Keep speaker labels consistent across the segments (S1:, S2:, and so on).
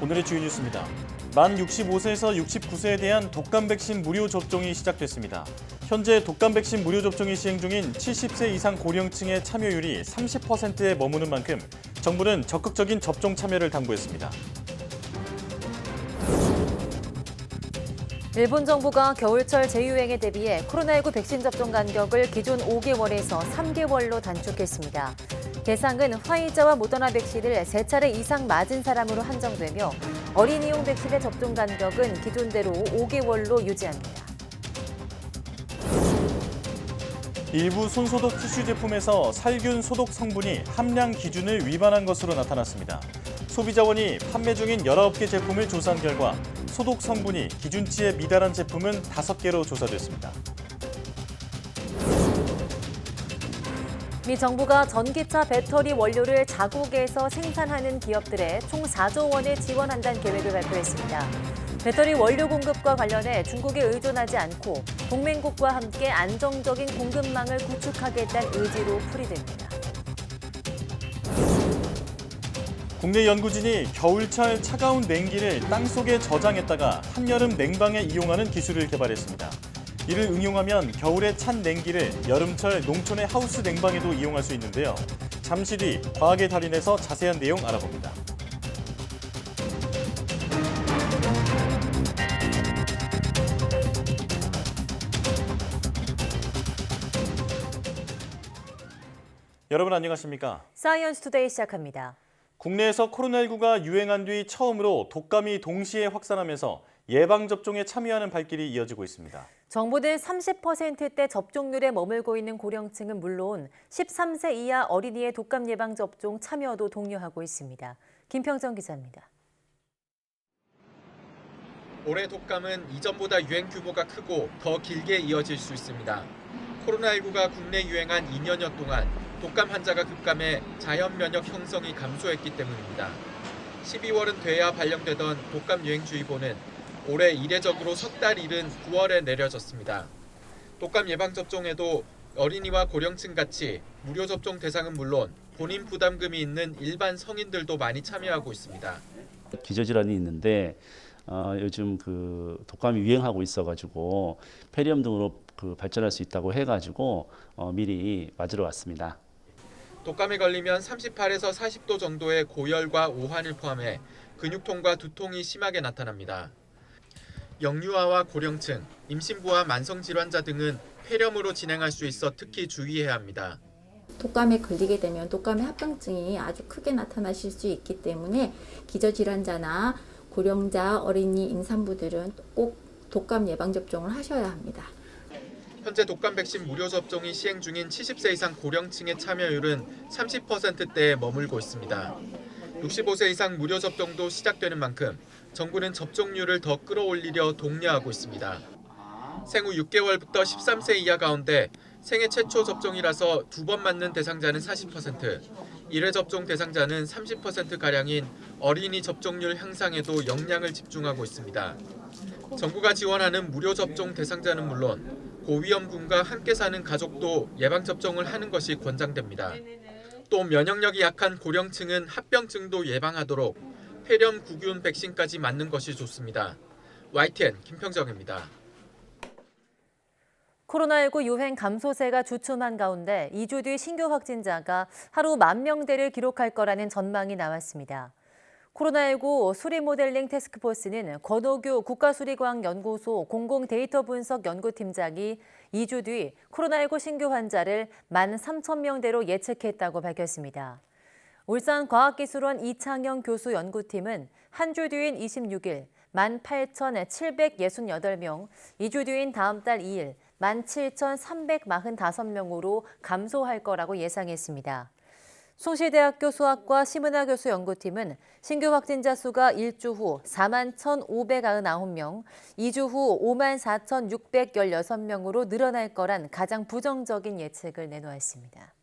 S1: 오늘의 주요 뉴스입니다. 만 65세에서 69세에 대한 독감 백신 무료 접종이 시작됐습니다. 현재 독감 백신 무료 접종이 시행 중인 70세 이상 고령층의 참여율이 30%에 머무는 만큼 정부는 적극적인 접종 참여를 당부했습니다.
S2: 일본 정부가 겨울철 재유행에 대비해 코로나19 백신 접종 간격을 기존 5개월에서 3개월로 단축했습니다. 대상은 화이자와 모더나 백신을 3차례 이상 맞은 사람으로 한정되며 어린이용 백신의 접종 간격은 기존대로 5개월로 유지합니다.
S1: 일부 손소독 티슈 제품에서 살균 소독 성분이 함량 기준을 위반한 것으로 나타났습니다. 소비자원이 판매 중인 19개 제품을 조사한 결과 소독 성분이 기준치에 미달한 제품은 5개로 조사됐습니다.
S2: 미 정부가 전기차 배터리 원료를 자국에서 생산하는 기업들에 총 4조 원을 지원한다는 계획을 발표했습니다. 배터리 원료 공급과 관련해 중국에 의존하지 않고 동맹국과 함께 안정적인 공급망을 구축하겠다는 의지로 풀이됩니다.
S1: 국내 연구진이 겨울철 차가운 냉기를 땅속에 저장했다가 한여름 냉방에 이용하는 기술을 개발했습니다. 이를 응용하면 겨울에 찬 냉기를 여름철 농촌의 하우스 냉방에도 이용할 수 있는데요. 잠시 뒤 과학의 달인에서 자세한 내용 알아봅니다. 여러분 안녕하십니까?
S2: 사이언스 투데이 시작합니다.
S1: 국내에서 코로나19가 유행한 뒤 처음으로 독감이 동시에 확산하면서 예방접종에 참여하는 발길이 이어지고 있습니다.
S2: 정부는 30%대 접종률에 머물고 있는 고령층은 물론 13세 이하 어린이의 독감 예방접종 참여도 독려하고 있습니다. 김평정 기자입니다.
S3: 올해 독감은 이전보다 유행 규모가 크고 더 길게 이어질 수 있습니다. 코로나19가 국내 유행한 2년여 동안 독감 환자가 급감해 자연 면역 형성이 감소했기 때문입니다. 12월은 돼야 발령되던 독감 유행주의보는 올해 이례적으로 석 달 이른 9월에 내려졌습니다. 독감 예방접종에도 어린이와 고령층 같이 무료 접종 대상은 물론 본인 부담금이 있는 일반 성인들도 많이 참여하고 있습니다.
S4: 기저질환이 있는데 요즘 그 독감이 유행하고 있어가지고 폐렴 등으로 발전할 수 있다고 해가지고 미리 맞으러 왔습니다.
S3: 독감에 걸리면 38에서 40도 정도의 고열과 오한을 포함해 근육통과 두통이 심하게 나타납니다. 영유아와 고령층, 임신부와 만성질환자 등은 폐렴으로 진행할 수 있어 특히 주의해야 합니다.
S5: 독감에 걸리게 되면 독감의 합병증이 아주 크게 나타나실 수 있기 때문에 기저질환자나 고령자, 어린이, 임산부들은 꼭 독감 예방접종을 하셔야 합니다.
S3: 현재 독감 백신 무료 접종이 시행 중인 70세 이상 고령층의 참여율은 30%대에 머물고 있습니다. 65세 이상 무료 접종도 시작되는 만큼 정부는 접종률을 더 끌어올리려 독려하고 있습니다. 생후 6개월부터 13세 이하 가운데 생애 최초 접종이라서 2번 맞는 대상자는 40%, 1회 접종 대상자는 30%가량인 어린이 접종률 향상에도 역량을 집중하고 있습니다. 정부가 지원하는 무료 접종 대상자는 물론 고위험군과 함께 사는 가족도 예방접종을 하는 것이 권장됩니다. 또 면역력이 약한 고령층은 합병증도 예방하도록 폐렴 구균 백신까지 맞는 것이 좋습니다. YTN 김평정입니다.
S2: 코로나19 유행 감소세가 주춤한 가운데 2주 뒤 신규 확진자가 하루 10,000대를 기록할 거라는 전망이 나왔습니다. 코로나19 수리 모델링 태스크포스는 권오규 국가수리과학연구소 공공데이터 분석 연구팀장이 2주 뒤 코로나19 신규 환자를 13,000명대로 예측했다고 밝혔습니다. 울산과학기술원 이창영 교수 연구팀은 한 주 뒤인 26일 18,768명, 2주 뒤인 다음 달 2일 17,345명으로 감소할 거라고 예상했습니다. 송실대학교 수학과 심은하 교수 연구팀은 신규 확진자 수가 1주 후 41,599명, 2주 후 54,616명으로 늘어날 거란 가장 부정적인 예측을 내놓았습니다.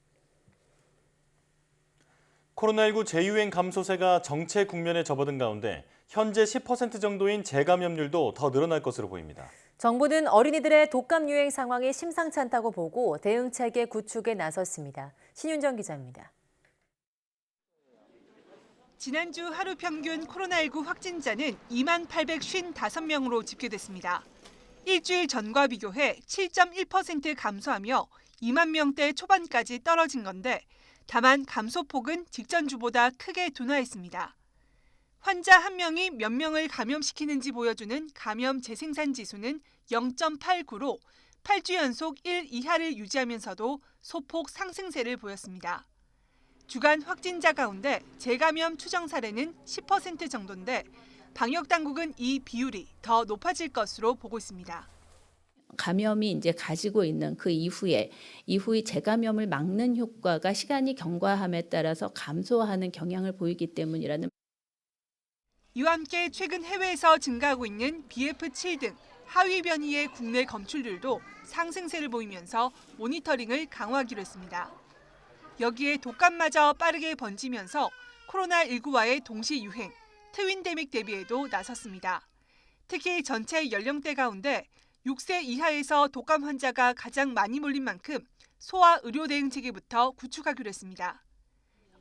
S1: 코로나19 재유행 감소세가 정체 국면에 접어든 가운데 현재 10% 정도인 재감염률도 더 늘어날 것으로 보입니다.
S2: 정부는 어린이들의 독감 유행 상황이 심상치 않다고 보고 대응 체계 구축에 나섰습니다. 신윤정 기자입니다.
S6: 지난주 하루 평균 코로나19 확진자는 2만 855명으로 집계됐습니다. 일주일 전과 비교해 7.1% 감소하며 2만 명대 초반까지 떨어진 건데 다만 감소폭은 직전 주보다 크게 둔화했습니다. 환자 한 명이 몇 명을 감염시키는지 보여주는 감염 재생산 지수는 0.89로 8주 연속 1 이하를 유지하면서도 소폭 상승세를 보였습니다. 주간 확진자 가운데 재감염 추정 사례는 10% 정도인데 방역당국은 이 비율이 더 높아질 것으로 보고 있습니다.
S7: 감염이 이제 가지고 있는 그 이후에 재감염을 막는 효과가 시간이 경과함에 따라서 감소하는 경향을 보이기 때문이라는.
S6: 이와 함께 최근 해외에서 증가하고 있는 BF7 등 하위 변이의 국내 검출률도 상승세를 보이면서 모니터링을 강화하기로 했습니다. 여기에 독감마저 빠르게 번지면서 코로나19와의 동시 유행, 트윈데믹 대비에도 나섰습니다. 특히 전체 연령대 가운데 6세 이하에서 독감 환자가 가장 많이 몰린 만큼 소아 의료 대응 체계부터 구축하기로 했습니다.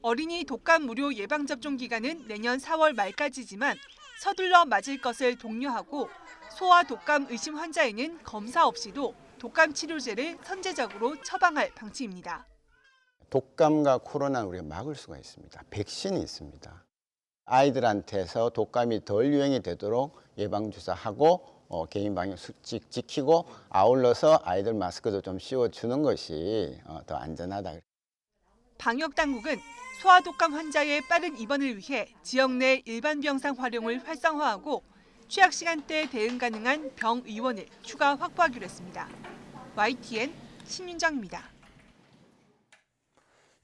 S6: 어린이 독감 무료 예방접종 기간은 내년 4월 말까지지만 서둘러 맞을 것을 독려하고 소아 독감 의심 환자에는 검사 없이도 독감 치료제를 선제적으로 처방할 방침입니다.
S8: 독감과 코로나는 우리가 막을 수가 있습니다. 백신이 있습니다. 아이들한테서 독감이 덜 유행이 되도록 예방주사하고 개인 방역 수칙 지키고 아울러서 아이들 마스크도 좀 씌워주는 것이 더 안전하다.
S6: 방역당국은 소아독감 환자의 빠른 입원을 위해 지역 내 일반 병상 활용을 활성화하고 취약 시간대 대응 가능한 병 의원을 추가 확보하기로 했습니다. YTN 신윤정입니다.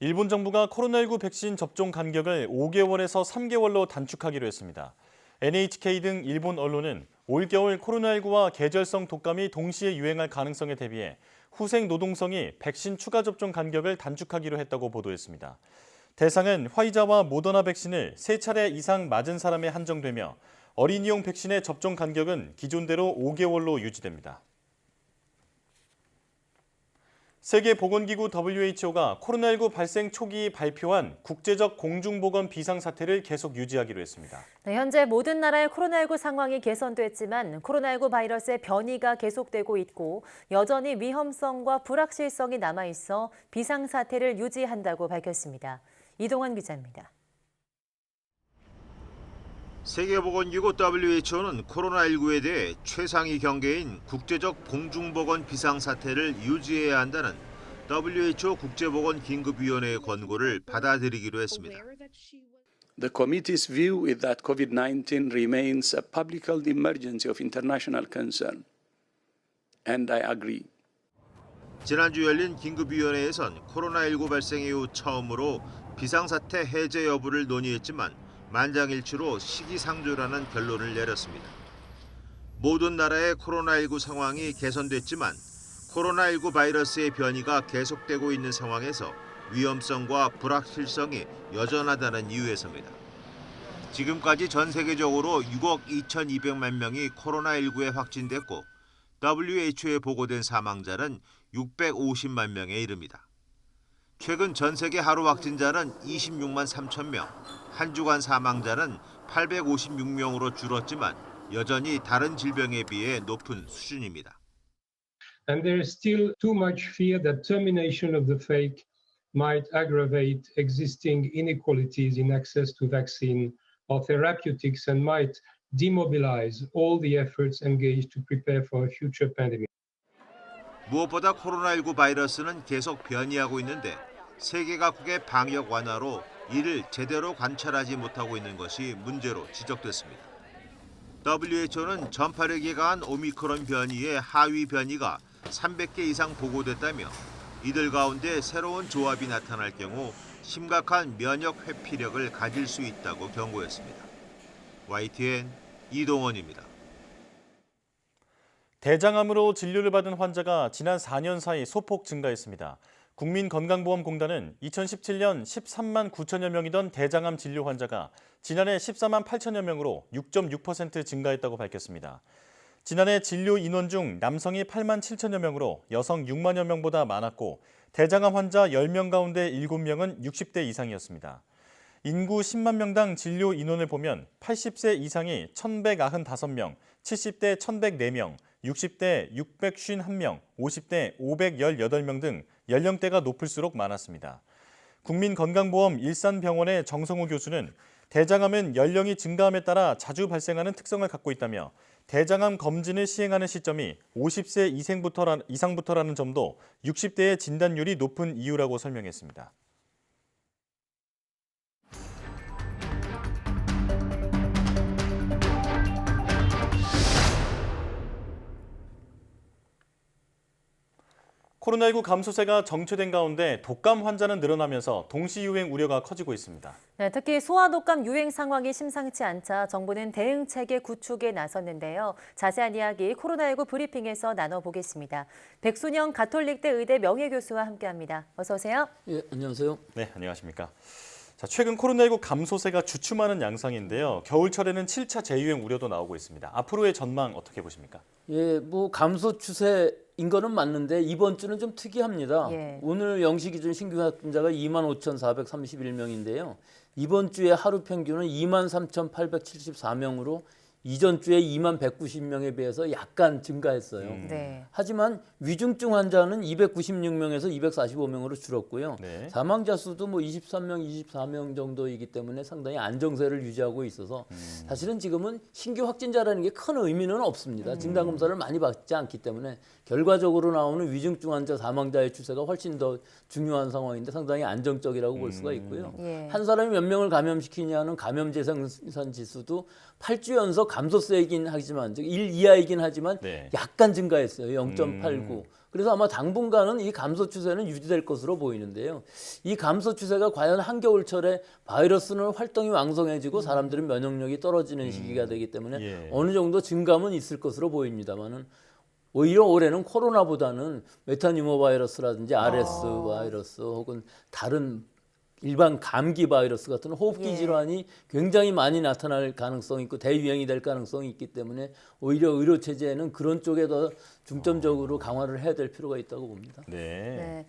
S1: 일본 정부가 코로나19 백신 접종 간격을 5개월에서 3개월로 단축하기로 했습니다. NHK 등 일본 언론은 올겨울 코로나19와 계절성 독감이 동시에 유행할 가능성에 대비해 후생 노동성이 백신 추가 접종 간격을 단축하기로 했다고 보도했습니다. 대상은 화이자와 모더나 백신을 3차례 이상 맞은 사람에 한정되며 어린이용 백신의 접종 간격은 기존대로 5개월로 유지됩니다. 세계보건기구 WHO가 코로나19 발생 초기 발표한 국제적 공중보건 비상사태를 계속 유지하기로 했습니다.
S2: 네, 현재 모든 나라의 코로나19 상황이 개선됐지만 코로나19 바이러스의 변이가 계속되고 있고 여전히 위험성과 불확실성이 남아있어 비상사태를 유지한다고 밝혔습니다. 이동환 기자입니다.
S9: 세계보건기구 WHO는 코로나19에 대해 최상위 경계인 국제적 공중보건 비상사태를 유지해야 한다는 WHO 국제보건긴급위원회의 권고를 받아들이기로 했습니다.
S10: The committee's view is that COVID-19 remains a public health emergency of international concern, and I agree.
S9: 지난주 열린 긴급위원회에선 코로나19 발생 이후 처음으로 비상사태 해제 여부를 논의했지만 만장일치로 시기상조라는 결론을 내렸습니다. 모든 나라의 코로나19 상황이 개선됐지만 코로나19 바이러스의 변이가 계속되고 있는 상황에서 위험성과 불확실성이 여전하다는 이유에서입니다. 지금까지 전 세계적으로 6억 2,200만 명이 코로나19에 확진됐고 WHO에 보고된 사망자는 650만 명에 이릅니다. 최근 전 세계 하루 확진자는 26만 3천 명, 한 주간 사망자는 856명으로 줄었지만 여전히 다른 질병에 비해 높은 수준입니다.
S11: And there is still too much fear that termination of the fake might aggravate existing inequalities in access to vaccine or therapeutics and might demobilize all the efforts engaged to prepare for a future pandemic.
S9: 무엇보다 코로나19 바이러스는 계속 변이하고 있는데 세계 각국의 방역 완화로 이를 제대로 관찰하지 못하고 있는 것이 문제로 지적됐습니다. WHO는 전파력이 강한 오미크론 변이의 하위 변이가 300개 이상 보고됐다며 이들 가운데 새로운 조합이 나타날 경우 심각한 면역 회피력을 가질 수 있다고 경고했습니다. YTN 이동원입니다.
S1: 대장암으로 진료를 받은 환자가 지난 4년 사이 소폭 증가했습니다. 국민건강보험공단은 2017년 13만 9천여 명이던 대장암 진료 환자가 지난해 14만 8천여 명으로 6.6% 증가했다고 밝혔습니다. 지난해 진료 인원 중 남성이 8만 7천여 명으로 여성 6만여 명보다 많았고 대장암 환자 10명 가운데 7명은 60대 이상이었습니다. 인구 10만 명당 진료 인원을 보면 80세 이상이 1,195명, 70대 1,104명, 60대 651명, 50대 518명 등 연령대가 높을수록 많았습니다. 국민건강보험 일산병원의 정성호 교수는 대장암은 연령이 증가함에 따라 자주 발생하는 특성을 갖고 있다며 대장암 검진을 시행하는 시점이 50세 이상부터라는 점도 60대의 진단율이 높은 이유라고 설명했습니다. 코로나19 감소세가 정체된 가운데 독감 환자는 늘어나면서 동시 유행 우려가 커지고 있습니다.
S2: 네, 특히 소아독감 유행 상황이 심상치 않자 정부는 대응 체계 구축에 나섰는데요. 자세한 이야기 코로나19 브리핑에서 나눠보겠습니다. 백순영 가톨릭대 의대 명예교수와 함께합니다. 어서 오세요.
S12: 예, 안녕하세요.
S1: 네, 안녕하십니까. 자, 최근 코로나19 감소세가 주춤하는 양상인데요. 겨울철에는 7차 재유행 우려도 나오고 있습니다. 앞으로의 전망 어떻게 보십니까?
S12: 예, 뭐 감소 추세인 거는 맞는데 이번 주는 좀 특이합니다.
S2: 예.
S12: 오늘 0시 기준 신규 확진자가 25,431명인데요. 이번 주에 하루 평균은 23,874명으로 이전 주에 2190명에 비해서 약간 증가했어요.
S2: 네.
S12: 하지만 위중증 환자는 296명에서 245명으로 줄었고요.
S1: 네.
S12: 사망자 수도 뭐 23명, 24명 정도이기 때문에 상당히 안정세를 유지하고 있어서 사실은 지금은 신규 확진자라는 게 큰 의미는 없습니다. 진단검사를 많이 받지 않기 때문에 결과적으로 나오는 위중증 환자 사망자의 추세가 훨씬 더 중요한 상황인데 상당히 안정적이라고 볼 수가 있고요.
S2: 예.
S12: 한 사람이 몇 명을 감염시키냐는 감염 재생산 지수도 8주 연속 감소세이긴 하지만 즉 1 이하이긴 하지만
S1: 네.
S12: 약간 증가했어요. 0.89. 그래서 아마 당분간은 이 감소 추세는 유지될 것으로 보이는데요. 이 감소 추세가 과연 한겨울철에 바이러스는 활동이 왕성해지고 사람들은 면역력이 떨어지는 시기가 되기 때문에
S1: 예.
S12: 어느 정도 증감은 있을 것으로 보입니다만은 오히려 올해는 코로나보다는 메타뉴머 바이러스라든지 RS 바이러스 혹은 다른 일반 감기 바이러스 같은 호흡기 질환이 굉장히 많이 나타날 가능성이 있고 대유행이 될 가능성이 있기 때문에 오히려 의료 체제에는 그런 쪽에 더 중점적으로 강화를 해야 될 필요가 있다고 봅니다.
S1: 네.
S2: 네.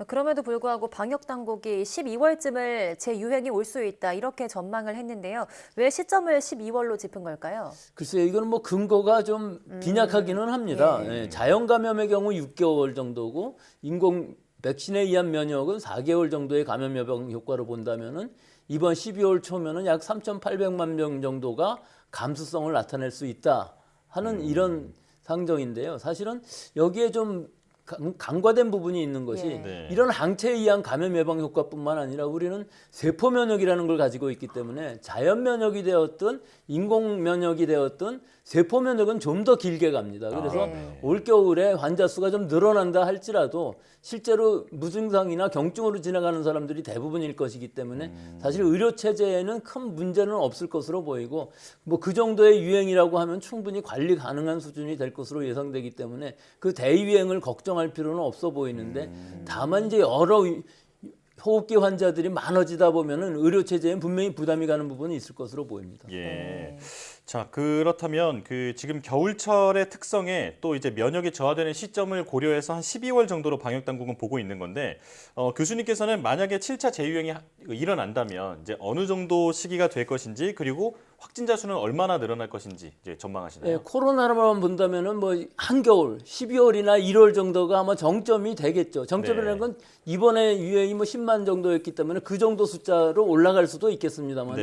S2: 그럼에도 불구하고 방역 당국이 12월쯤을 재유행이 올 수 있다 이렇게 전망을 했는데요. 왜 시점을 12월로 짚은 걸까요?
S12: 글쎄요, 이거는 뭐 근거가 좀 빈약하기는 합니다.
S2: 예.
S12: 예, 자연 감염의 경우 6개월 정도고 인공 백신에 의한 면역은 4개월 정도의 감염 예방 효과를 본다면은 이번 12월 초면은 약 3,800만 명 정도가 감수성을 나타낼 수 있다 하는 이런 상정인데요. 사실은 여기에 좀 간과된 부분이 있는 것이
S1: 네.
S12: 이런 항체에 의한 감염 예방 효과뿐만 아니라 우리는 세포 면역이라는 걸 가지고 있기 때문에 자연 면역이 되었든 인공 면역이 되었든 세포 면역은 좀 더 길게 갑니다. 그래서
S2: 네.
S12: 올겨울에 환자 수가 좀 늘어난다 할지라도 실제로 무증상이나 경증으로 지나가는 사람들이 대부분일 것이기 때문에 사실 의료 체제에는 큰 문제는 없을 것으로 보이고 뭐 그 정도의 유행이라고 하면 충분히 관리 가능한 수준이 될 것으로 예상되기 때문에 그 대유행을 걱정할 필요는 없어 보이는데 다만 이제 여러 호흡기 환자들이 많아지다 보면은 의료 체제에 분명히 부담이 가는 부분이 있을 것으로 보입니다.
S1: 예. 자, 그렇다면 지금 겨울철의 특성에 또 이제 면역이 저하되는 시점을 고려해서 한 12월 정도로 방역 당국은 보고 있는 건데 교수님께서는 만약에 7차 재유행이 일어난다면 이제 어느 정도 시기가 될 것인지 그리고 확진자 수는 얼마나 늘어날 것인지 이제 전망하시나요?
S12: 네, 코로나로만 본다면은 뭐 한겨울 12월이나 1월 정도가 아마 정점이 되겠죠. 정점이라는 건 이번에 유행이 뭐 10만 정도였기 때문에 그 정도 숫자로 올라갈 수도 있겠습니다만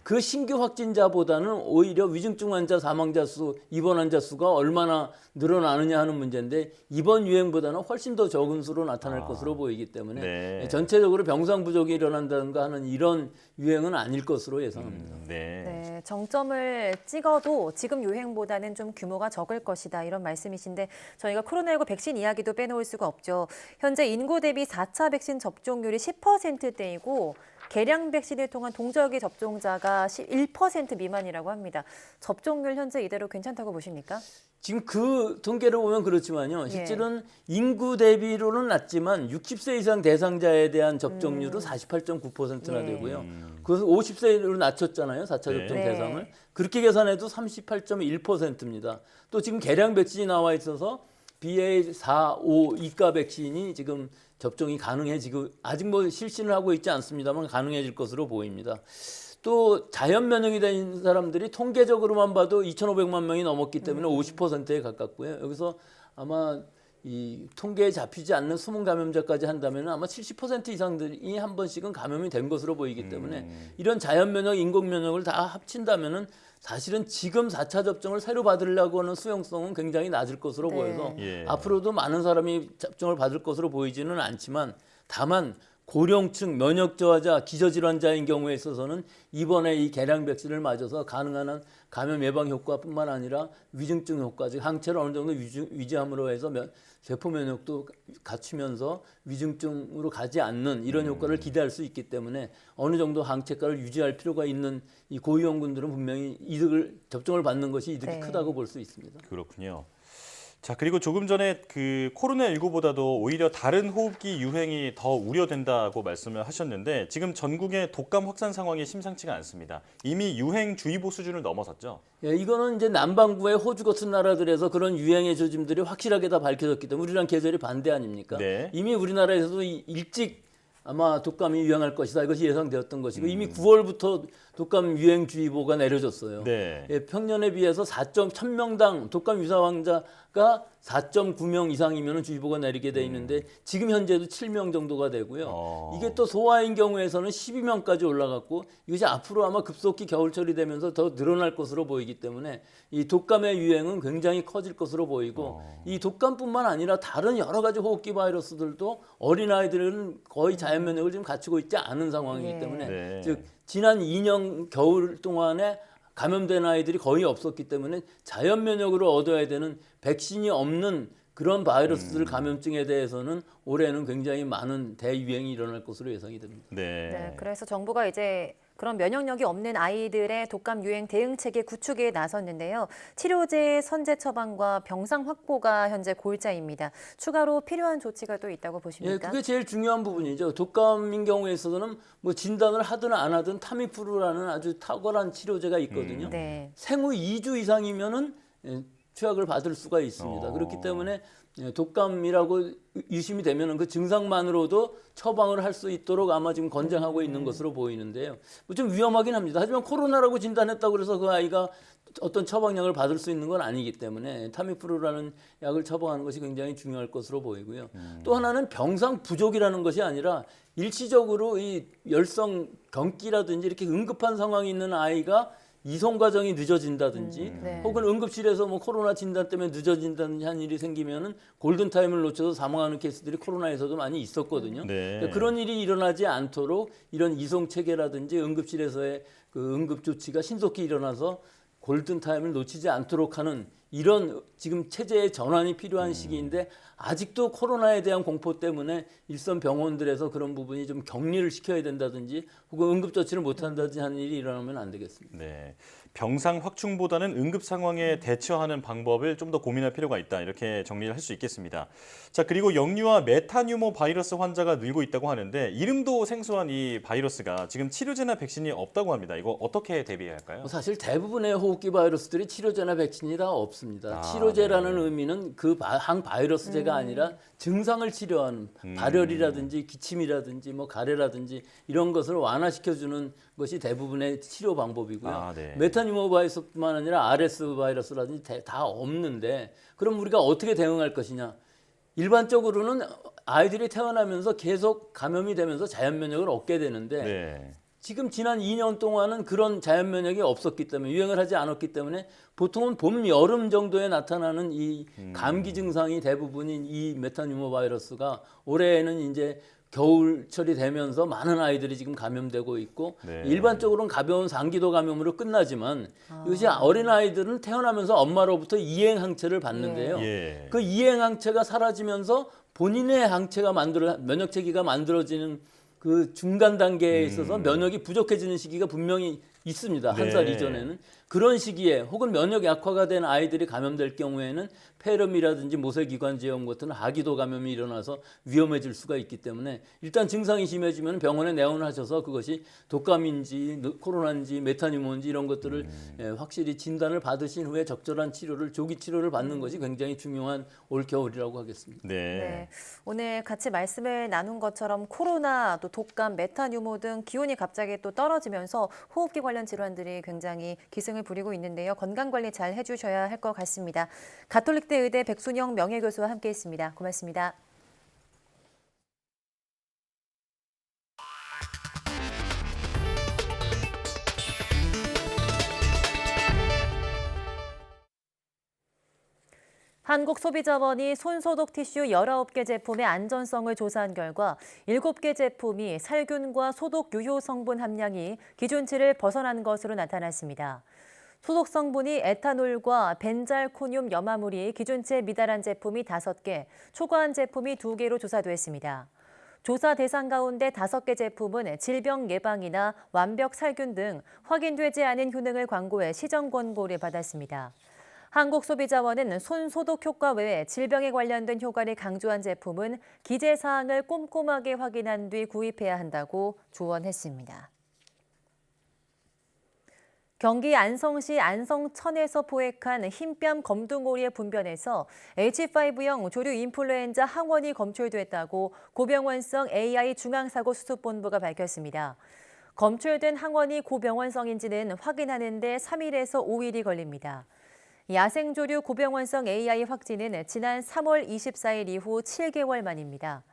S12: 그 신규 확진자보다는 오히려 위중증 환자 사망자 수, 입원 환자 수가 얼마나 늘어나느냐 하는 문제인데 이번 유행보다는 훨씬 더 적은 수로 나타날 것으로 보이기 때문에 전체적으로 병상 부족이 일어난다든가 하는 이런 유행은 아닐 것으로 예상합니다.
S2: 네, 정점을 찍어도 지금 유행보다는 좀 규모가 적을 것이다 이런 말씀이신데 저희가 코로나19 백신 이야기도 빼놓을 수가 없죠. 현재 인구 대비 4차 백신 접종률이 10%대이고 개량 백신을 통한 동절기 접종자가 1% 미만이라고 합니다. 접종률 현재 이대로 괜찮다고 보십니까?
S12: 지금 그 통계를 보면 그렇지만요. 실제로는 인구 대비로는 낮지만 60세 이상 대상자에 대한 접종률은 48.9%나 되고요. 그것을 50세로 낮췄잖아요. 4차 접종 대상을. 그렇게 계산해도 38.1%입니다. 또 지금 개량 백신이 나와 있어서 BA4, 5 이가 백신이 지금 접종이 가능해지고 아직 뭐 실시는 하고 있지 않습니다만 가능해질 것으로 보입니다. 또 자연 면역이 된 사람들이 통계적으로만 봐도 2,500만 명이 넘었기 때문에 50%에 가깝고요. 여기서 아마 이 통계에 잡히지 않는 숨은 감염자까지 한다면 아마 70% 이상들이 한 번씩은 감염이 된 것으로 보이기 때문에 이런 자연 면역, 인공 면역을 다 합친다면은 사실은 지금 4차 접종을 새로 받으려고 하는 수용성은 굉장히 낮을 것으로 보여서 앞으로도 많은 사람이 접종을 받을 것으로 보이지는 않지만 다만 고령층, 면역 저하자, 기저질환자인 경우에 있어서는 이번에 이 개량 백신을 맞아서 가능한 한 감염 예방 효과뿐만 아니라 위중증 효과, 즉 항체를 어느 정도 유지함으로 해서 세포 면역도 갖추면서 위중증으로 가지 않는 이런 효과를 기대할 수 있기 때문에 어느 정도 항체가를 유지할 필요가 있는 이 고위험군들은 분명히 접종을 받는 것이 이득이 크다고 볼 수 있습니다.
S1: 그렇군요. 자, 그리고 조금 전에 그 코로나19보다도 오히려 다른 호흡기 유행이 더 우려된다고 말씀을 하셨는데 지금 전국의 독감 확산 상황이 심상치가 않습니다. 이미 유행주의보 수준을 넘어섰죠?
S12: 예, 이거는 이제 남반구의 호주 같은 나라들에서 그런 유행의 조짐들이 확실하게 다 밝혀졌기 때문에 우리랑 계절이 반대 아닙니까?
S1: 네.
S12: 이미 우리나라에서도 일찍 아마 독감이 유행할 것이다. 이것이 예상되었던 것이고 이미 9월부터 독감 유행주의보가 내려졌어요.
S1: 네.
S12: 예, 평년에 비해서 1000명당 독감 유사 환자가 4.9명 이상이면 주의보가 내리게 돼 있는데 지금 현재도 7명 정도가 되고요. 이게 또 소아인 경우에서는 12명까지 올라갔고 이것이 앞으로 아마 급속히 겨울철이 되면서 더 늘어날 것으로 보이기 때문에 이 독감의 유행은 굉장히 커질 것으로 보이고 이 독감뿐만 아니라 다른 여러 가지 호흡기 바이러스들도 어린아이들은 거의 자연 면역을 지금 갖추고 있지 않은 상황이기 때문에 즉 지난 2년 겨울 동안에 감염된 아이들이 거의 없었기 때문에 자연 면역으로 얻어야 되는 백신이 없는 그런 바이러스들 감염증에 대해서는 올해는 굉장히 많은 대유행이 일어날 것으로 예상이 됩니다.
S2: 네, 그래서 정부가 이제 그런 면역력이 없는 아이들의 독감 유행 대응 체계 구축에 나섰는데요. 치료제 선제 처방과 병상 확보가 현재 골자입니다. 추가로 필요한 조치가 또 있다고 보십니까?
S12: 예, 그게 제일 중요한 부분이죠. 독감인 경우에 있어서는 뭐 진단을 하든 안 하든 타미프루라는 아주 탁월한 치료제가 있거든요. 생후 2주 이상이면은 투약을 받을 수가 있습니다. 그렇기 때문에 독감이라고 유심이 되면 그 증상만으로도 처방을 할 수 있도록 아마 지금 권장하고 있는 것으로 보이는데요. 좀 위험하긴 합니다. 하지만 코로나라고 진단했다고 해서 그 아이가 어떤 처방약을 받을 수 있는 건 아니기 때문에 타미프루라는 약을 처방하는 것이 굉장히 중요할 것으로 보이고요. 또 하나는 병상 부족이라는 것이 아니라 일시적으로 이 열성 경기라든지 이렇게 응급한 상황이 있는 아이가 이송 과정이 늦어진다든지 혹은 응급실에서 뭐 코로나 진단 때문에 늦어진다든지 한 일이 생기면은 골든 타임을 놓쳐서 사망하는 케이스들이 코로나에서도 많이 있었거든요. 그러니까 그런 일이 일어나지 않도록 이런 이송 체계라든지 응급실에서의 그 응급 조치가 신속히 일어나서 골든 타임을 놓치지 않도록 하는 이런 지금 체제의 전환이 필요한 시기인데 아직도 코로나에 대한 공포 때문에 일선 병원들에서 그런 부분이 좀 격리를 시켜야 된다든지 혹은 응급조치를 못한다든지 하는 일이 일어나면 안 되겠습니다.
S1: 네, 병상 확충보다는 응급 상황에 대처하는 방법을 좀 더 고민할 필요가 있다. 이렇게 정리를 할 수 있겠습니다. 자, 그리고 역류와 메타뉴모 바이러스 환자가 늘고 있다고 하는데 이름도 생소한 이 바이러스가 지금 치료제나 백신이 없다고 합니다. 이거 어떻게 대비해야 할까요?
S12: 사실 대부분의 호흡기 바이러스들이 치료제나 백신이 다 없습니다. 치료제라는 의미는 그 항바이러스제가 아니라 증상을 치료하는 발열이라든지 기침이라든지 뭐 가래라든지 이런 것을 완화시켜주는 것이 대부분의 치료 방법이고요. 메타뉴모 바이러스뿐만 아니라 RS 바이러스라든지 다 없는데 그럼 우리가 어떻게 대응할 것이냐. 일반적으로는 아이들이 태어나면서 계속 감염이 되면서 자연 면역을 얻게 되는데 지금 지난 2년 동안은 그런 자연 면역이 없었기 때문에 유행을 하지 않았기 때문에 보통은 봄, 여름 정도에 나타나는 이 감기 증상이 대부분인 이 메타뉴모 바이러스가 올해에는 이제 겨울철이 되면서 많은 아이들이 지금 감염되고 있고 일반적으로는 가벼운 상기도 감염으로 끝나지만 이것이 어린아이들은 태어나면서 엄마로부터 이행 항체를 받는데요. 그 이행 항체가 사라지면서 본인의 항체가 면역체계가 만들어지는 그 중간 단계에 있어서 면역이 부족해지는 시기가 분명히 있습니다. 한 살
S1: 네.
S12: 이전에는. 그런 시기에 혹은 면역 약화가 된 아이들이 감염될 경우에는 폐렴이라든지 모세기관지 이런 것들은 하기도 감염이 일어나서 위험해질 수가 있기 때문에 일단 증상이 심해지면 병원에 내원하셔서 그것이 독감인지 코로나인지 메타뉴몬인지 이런 것들을 확실히 진단을 받으신 후에 적절한 치료를 조기 치료를 받는 것이 굉장히 중요한 올 겨울이라고 하겠습니다.
S2: 네. 오늘 같이 말씀을 나눈 것처럼 코로나, 또 독감, 메타뉴모 등 기온이 갑자기 또 떨어지면서 호흡기 관련 질환들이 굉장히 기승을 부리고 있는데요. 건강관리 잘 해주셔야 할 것 같습니다. 가톨릭대 의대 백순영 명예교수와 함께했습니다. 고맙습니다. 한국소비자원이 손소독 티슈 19개 제품의 안전성을 조사한 결과 7개 제품이 살균과 소독 유효 성분 함량이 기준치를 벗어난 것으로 나타났습니다. 소독 성분이 에탄올과 벤잘코늄 염화물이 기준치에 미달한 제품이 5개, 초과한 제품이 2개로 조사됐습니다. 조사 대상 가운데 5개 제품은 질병 예방이나 완벽 살균 등 확인되지 않은 효능을 광고해 시정 권고를 받았습니다. 한국소비자원은 손 소독 효과 외에 질병에 관련된 효과를 강조한 제품은 기재 사항을 꼼꼼하게 확인한 뒤 구입해야 한다고 조언했습니다. 경기 안성시 안성천에서 포획한 흰뺨 검둥오리의 분변에서 H5형 조류 인플루엔자 항원이 검출됐다고 고병원성 AI 중앙사고수습본부가 밝혔습니다. 검출된 항원이 고병원성인지는 확인하는 데 3일에서 5일이 걸립니다. 야생조류 고병원성 AI 확진은 지난 3월 24일 이후 7개월 만입니다.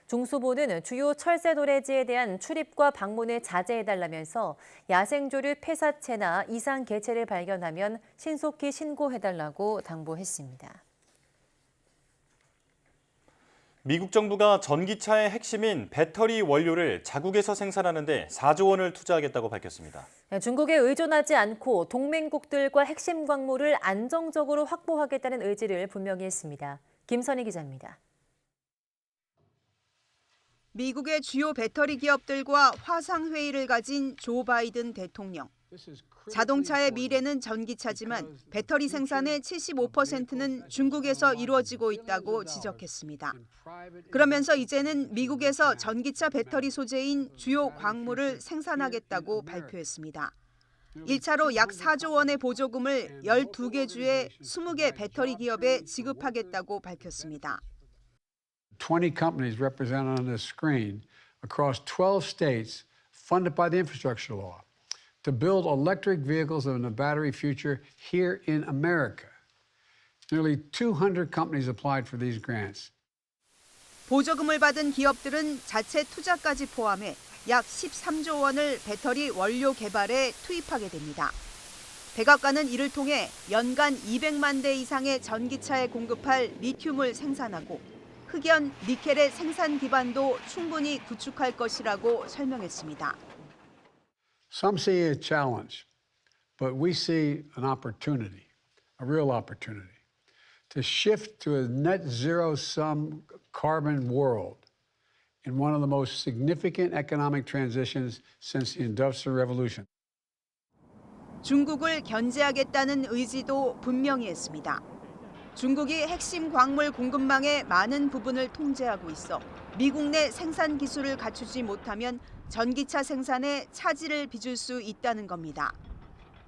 S2: 중수부는 주요 철새 도래지에 대한 출입과 방문을 자제해달라면서 야생조류 폐사체나 이상 개체를 발견하면 신속히 신고해달라고 당부했습니다.
S1: 미국 정부가 전기차의 핵심인 배터리 원료를 자국에서 생산하는 데 4조 원을 투자하겠다고 밝혔습니다.
S2: 중국에 의존하지 않고 동맹국들과 핵심 광물을 안정적으로 확보하겠다는 의지를 분명히 했습니다. 김선희 기자입니다.
S13: 미국의 주요 배터리 기업들과 화상회의를 가진 조 바이든 대통령. 자동차의 미래는 전기차지만 배터리 생산의 75%는 중국에서 이루어지고 있다고 지적했습니다. 그러면서 이제는 미국에서 전기차 배터리 소재인 주요 광물을 생산하겠다고 발표했습니다. 1차로 약 4조 원의 보조금을 12개 주의 20개 배터리 기업에 지급하겠다고 밝혔습니다.
S14: 20 companies represented on this screen across 12 states funded by the infrastructure law to build electric vehicles in a battery future here in America. Nearly 200 companies applied for these grants.
S13: 보조금을 받은 기업들은 자체 투자까지 포함해 약 13조 원을 배터리 원료 개발에 투입하게 됩니다. 백악관은 이를 통해 연간 200만 대 이상의 전기차에 공급할 리튬을 생산하고 흑연, 니켈의 생산 기반도 충분히 구축할 것이라고 설명했습니다.
S14: Some see a challenge, but we see an opportunity, a real opportunity, to shift to a net zero sum carbon world in one of the most significant economic transitions since the Industrial Revolution.
S13: 중국을 견제하겠다는 의지도 분명히 했습니다. 중국이 핵심 광물 공급망의 많은 부분을 통제하고 있어 미국 내 생산 기술을 갖추지 못하면 전기차 생산에 차질을 빚을 수 있다는 겁니다.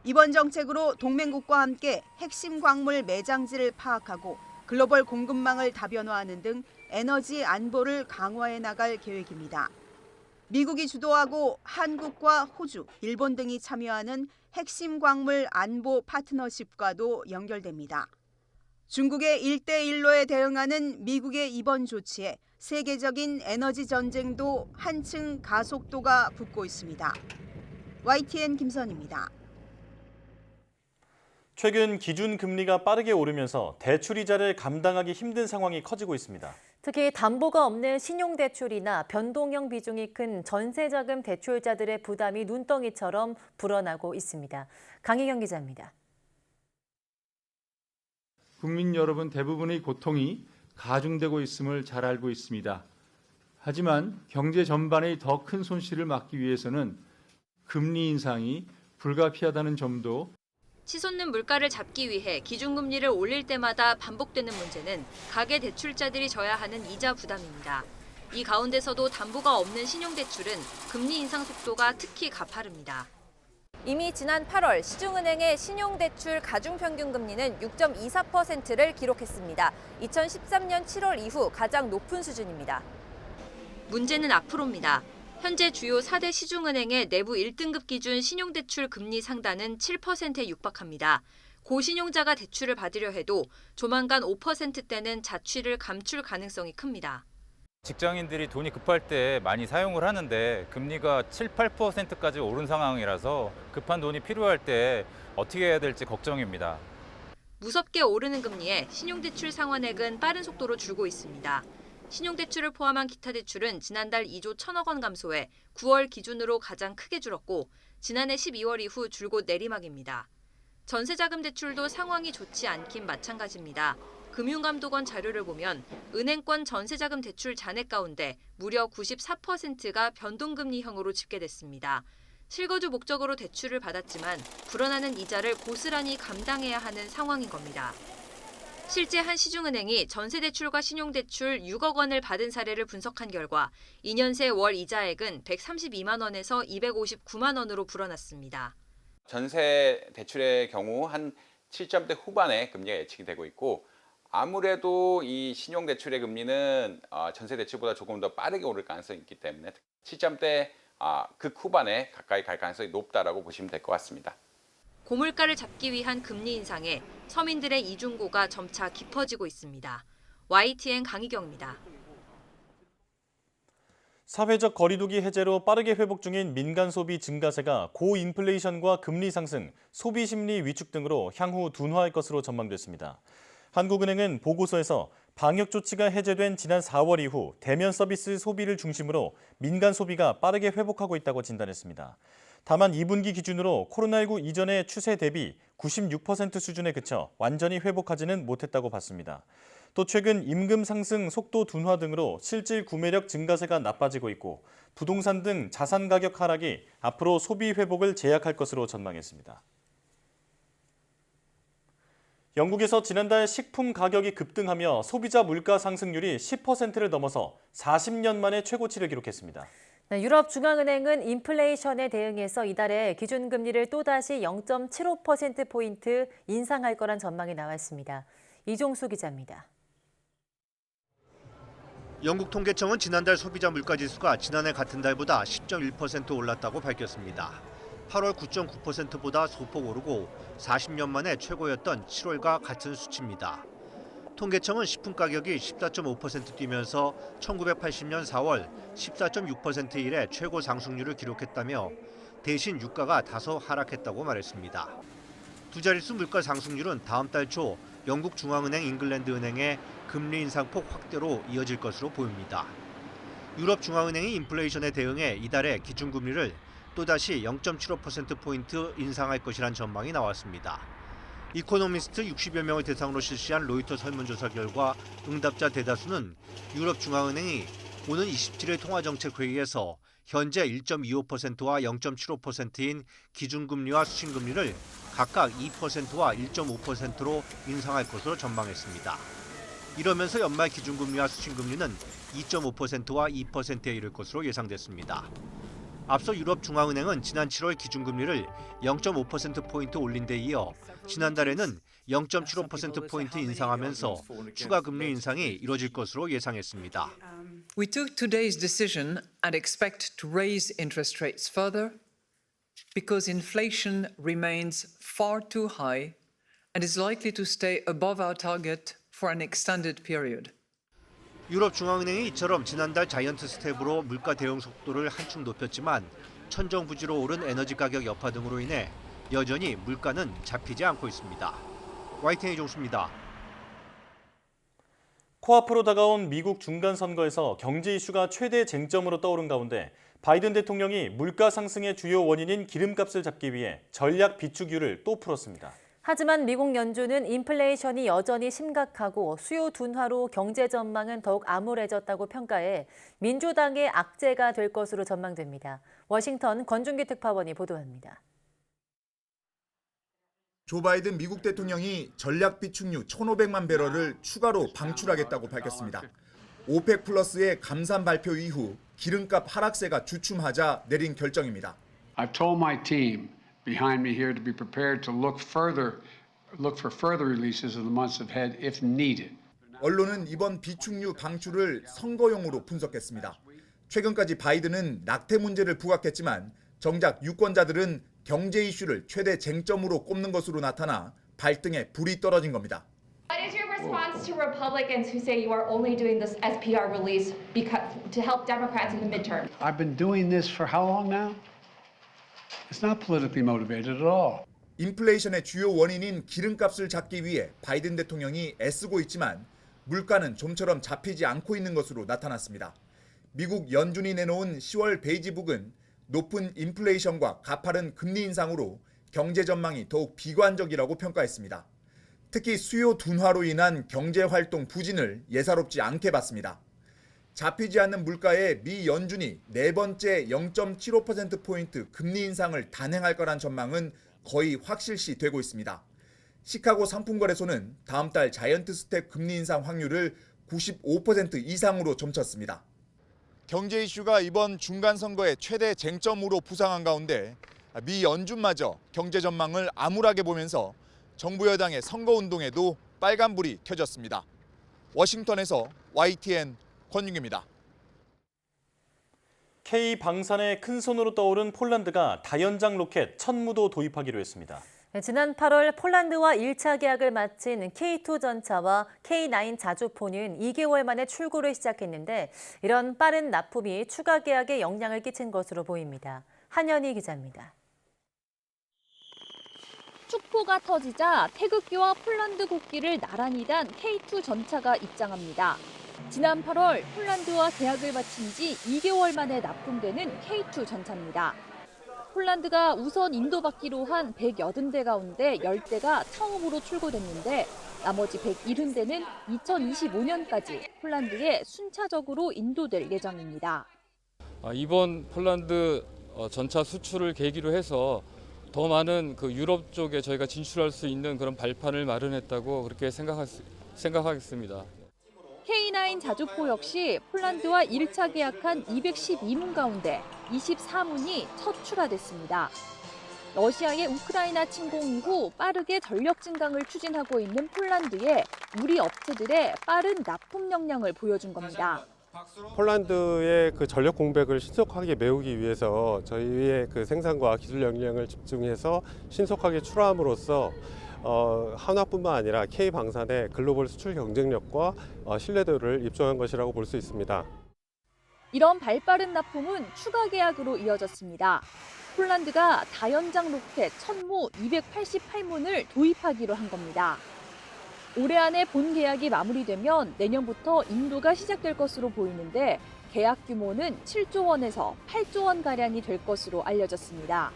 S13: 이번 정책으로 동맹국과 함께 핵심 광물 매장지를 파악하고 글로벌 공급망을 다변화하는 등 에너지 안보를 강화해 나갈 계획입니다. 미국이 주도하고 한국과 호주, 일본 등이 참여하는 핵심 광물 안보 파트너십과도 연결됩니다. 중국의 1대1로에 대응하는 미국의 이번 조치에 세계적인 에너지 전쟁도 한층 가속도가 붙고 있습니다. YTN 김선희입니다.
S1: 최근 기준금리가 빠르게 오르면서 대출이자를 감당하기 힘든 상황이 커지고 있습니다.
S2: 특히 담보가 없는 신용대출이나 변동형 비중이 큰 전세자금 대출자들의 부담이 눈덩이처럼 불어나고 있습니다. 강희경 기자입니다.
S15: 국민 여러분 대부분의 고통이 가중되고 있음을 잘 알고 있습니다. 하지만 경제 전반의 더 큰 손실을 막기 위해서는 금리 인상이 불가피하다는 점도
S16: 치솟는 물가를 잡기 위해 기준금리를 올릴 때마다 반복되는 문제는 가계대출자들이 져야 하는 이자 부담입니다. 이 가운데서도 담보가 없는 신용대출은 금리 인상 속도가 특히 가파릅니다.
S2: 이미 지난 8월 시중은행의 신용대출 가중평균금리는 6.24%를 기록했습니다. 2013년 7월 이후 가장 높은 수준입니다.
S16: 문제는 앞으로입니다. 현재 주요 4대 시중은행의 내부 1등급 기준 신용대출 금리 상단은 7%에 육박합니다. 고신용자가 대출을 받으려 해도 조만간 5%대는 자취를 감출 가능성이 큽니다.
S17: 직장인들이 돈이 급할 때 많이 사용을 하는데 금리가 7, 8%까지 오른 상황이라서 급한 돈이 필요할 때 어떻게 해야 될지 걱정입니다.
S16: 무섭게 오르는 금리에 신용대출 상환액은 빠른 속도로 줄고 있습니다. 신용대출을 포함한 기타 대출은 지난달 2조 1천억 원 감소해 9월 기준으로 가장 크게 줄었고 지난해 12월 이후 줄곧 내리막입니다. 전세자금 대출도 상황이 좋지 않긴 마찬가지입니다. 금융감독원 자료를 보면 은행권 전세자금 대출 잔액 가운데 무려 94%가 변동금리형으로 집계됐습니다. 실거주 목적으로 대출을 받았지만 불어나는 이자를 고스란히 감당해야 하는 상황인 겁니다. 실제 한 시중은행이 전세대출과 신용대출 6억 원을 받은 사례를 분석한 결과 2년 새 월 이자액은 132만 원에서 259만 원으로 불어났습니다.
S18: 전세 대출의 경우 한 7점대 후반의 금리가 예측이 되고 있고 아무래도 이 신용대출의 금리는 전세대출보다 조금 더 빠르게 오를 가능성이 있기 때문에 7점대 극 후반에 가까이 갈 가능성이 높다라고 보시면 될 것 같습니다.
S16: 고물가를 잡기 위한 금리 인상에 서민들의 이중고가 점차 깊어지고 있습니다. YTN 강희경입니다.
S1: 사회적 거리두기 해제로 빠르게 회복 중인 민간 소비 증가세가 고인플레이션과 금리 상승, 소비 심리 위축 등으로 향후 둔화할 것으로 전망됐습니다. 한국은행은 보고서에서 방역 조치가 해제된 지난 4월 이후 대면 서비스 소비를 중심으로 민간 소비가 빠르게 회복하고 있다고 진단했습니다. 다만 2분기 기준으로 코로나19 이전의 추세 대비 96% 수준에 그쳐 완전히 회복하지는 못했다고 봤습니다. 또 최근 임금 상승 속도 둔화 등으로 실질 구매력 증가세가 나빠지고 있고 부동산 등 자산 가격 하락이 앞으로 소비 회복을 제약할 것으로 전망했습니다. 영국에서 지난달 식품 가격이 급등하며 소비자 물가 상승률이 10%를 넘어서 40년 만에 최고치를 기록했습니다.
S2: 유럽중앙은행은 인플레이션에 대응해서 이달에 기준금리를 또다시 0.75%포인트 인상할 거란 전망이 나왔습니다. 이종수 기자입니다.
S19: 영국 통계청은 지난달 소비자 물가지수가 지난해 같은 달보다 10.1% 올랐다고 밝혔습니다. 8월 9.9%보다 소폭 오르고 40년 만에 최고였던 7월과 같은 수치입니다. 통계청은 식품 가격이 14.5% 뛰면서 1980년 4월 14.6% 이래 최고 상승률을 기록했다며 대신 유가가 다소 하락했다고 말했습니다. 두 자릿수 물가 상승률은 다음 달 초 영국 중앙은행 잉글랜드 은행의 금리 인상폭 확대로 이어질 것으로 보입니다. 유럽 중앙은행이 인플레이션에 대응해 이달에 기준금리를 또다시 0.75%포인트 인상할 것이란 전망이 나왔습니다. 이코노미스트 60여 명을 대상으로 실시한 로이터 설문조사 결과 응답자 대다수는 유럽 중앙은행이 오는 27일 통화정책회의에서 현재 1.25%와 0.75%인 기준금리와 수신금리를 각각 2%와 1.5%로 인상할 것으로 전망했습니다. 이러면서 연말 기준금리와 수신금리는 2.5%와 2%에 이를 것으로 예상됐습니다. 앞서 유럽 중앙은행은 지난 7월 기준금리를 0.5%포인트 올린 데 이어 지난달에는 0.75%포인트 인상하면서 추가 금리 인상이 이뤄질 것으로 예상했습니다.
S20: We took today's decision and expect to raise interest rates further because inflation remains far too high and is likely to stay above our target for an extended period.
S19: 유럽 중앙은행이 이처럼 지난달 자이언트 스텝으로 물가 대응 속도를 한층 높였지만 천정부지로 오른 에너지 가격 여파 등으로 인해 여전히 물가는 잡히지 않고 있습니다. YTN 이종수입니다.
S1: 코앞으로 다가온 미국 중간선거에서 경제 이슈가 최대 쟁점으로 떠오른 가운데 바이든 대통령이 물가 상승의 주요 원인인 기름값을 잡기 위해 전략 비축유를 또 풀었습니다.
S2: 하지만 미국 연준은 인플레이션이 여전히 심각하고 수요 둔화로 경제 전망은 더욱 암울해졌다고 평가해 민주당의 악재가 될 것으로 전망됩니다. 워싱턴 권준기 특파원이 보도합니다.
S21: 조 바이든 미국 대통령이 전략 비축유 1,500만 배럴을 추가로 방출하겠다고 밝혔습니다. 오펙 플러스의 감산 발표 이후 기름값 하락세가 주춤하자 내린 결정입니다.
S14: I've told my team behind me here to be prepared to look for further releases in the months ahead if needed.
S21: 언론은 이번 비축유 방출을 선거용으로 분석했습니다. 최근까지 바이든은 낙태 문제를 부각했지만 정작 유권자들은 경제 이슈를 최대 쟁점으로 꼽는 것으로 나타나 발등에 불이 떨어진 겁니다.
S22: What is your response to Republicans who say you are only doing this SPR release to help Democrats in the midterm?
S14: I've been doing this for how long now? It's not politically motivated at all.
S21: 인플레이션의 주요 원인인 기름값을 잡기 위해 바이든 대통령이 애쓰고 있지만 물가는 좀처럼 잡히지 않고 있는 것으로 나타났습니다. 미국 연준이 내놓은 10월 베이지북은 높은 인플레이션과 가파른 금리 인상으로 경제 전망이 더욱 비관적이라고 평가했습니다. 특히 수요 둔화로 인한 경제 활동 부진을 예사롭지 않게 봤습니다. 잡히지 않는 물가에 미 연준이 네 번째 0.75%포인트 금리 인상을 단행할 거란 전망은 거의 확실시 되고 있습니다. 시카고 상품거래소는 다음 달 자이언트 스텝 금리 인상 확률을 95% 이상으로 점쳤습니다. 경제 이슈가 이번 중간 선거의 최대 쟁점으로 부상한 가운데 미 연준마저 경제 전망을 암울하게 보면서 정부 여당의 선거 운동에도 빨간불이 켜졌습니다. 워싱턴에서 YTN 권윤기입니다.
S1: K 방산의 큰 손으로 떠오른 폴란드가 다연장 로켓 천무도 도입하기로 했습니다.
S2: 지난 8월 폴란드와 1차 계약을 마친 K2 전차와 K9 자주포는 2개월 만에 출고를 시작했는데 이런 빠른 납품이 추가 계약에 영향을 끼친 것으로 보입니다. 한현희 기자입니다.
S23: 축포가 터지자 태극기와 폴란드 국기를 나란히 단 K2 전차가 입장합니다. 지난 8월 폴란드와 계약을 마친 지 2개월 만에 납품되는 K2 전차입니다. 폴란드가 우선 인도받기로 한 180대 가운데 10대가 처음으로 출고됐는데 나머지 170대는 2025년까지 폴란드에 순차적으로 인도될 예정입니다.
S24: 이번 폴란드 전차 수출을 계기로 해서 더 많은 유럽 쪽에 저희가 진출할 수 있는 그런 발판을 마련했다고 그렇게 생각하겠습니다.
S23: K9 자주포 역시 폴란드와 1차 계약한 212문 가운데 24문이 첫 출하됐습니다. 러시아의 우크라이나 침공 이후 빠르게 전력 증강을 추진하고 있는 폴란드에 우리 업체들의 빠른 납품 역량을 보여준 겁니다.
S25: 폴란드의 전력 공백을 신속하게 메우기 위해서 저희의 생산과 기술 역량을 집중해서 신속하게 출하함으로써 한화뿐만 아니라 K방산의 글로벌 수출 경쟁력과 신뢰도를 입증한 것이라고 볼 수 있습니다.
S23: 이런 발빠른 납품은 추가 계약으로 이어졌습니다. 폴란드가 다연장 로켓 천무 288문을 도입하기로 한 겁니다. 올해 안에 본 계약이 마무리되면 내년부터 인도가 시작될 것으로 보이는데 계약 규모는 7조 원에서 8조 원가량이 될 것으로 알려졌습니다.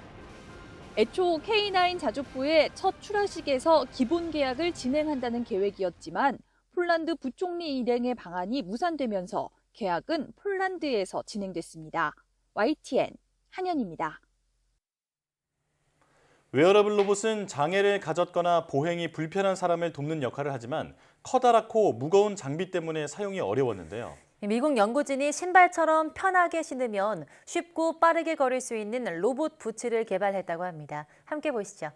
S23: 애초 K9 자주포의 첫 출하식에서 기본 계약을 진행한다는 계획이었지만 폴란드 부총리 일행의 방안이 무산되면서 계약은 폴란드에서 진행됐습니다. YTN 한현입니다.
S1: 웨어러블 로봇은 장애를 가졌거나 보행이 불편한 사람을 돕는 역할을 하지만 커다랗고 무거운 장비 때문에 사용이 어려웠는데요.
S2: 미국 연구진이 신발처럼 편하게 신으면 쉽고 빠르게 걸을 수 있는 로봇 부츠를 개발했다고 합니다. 함께 보시죠.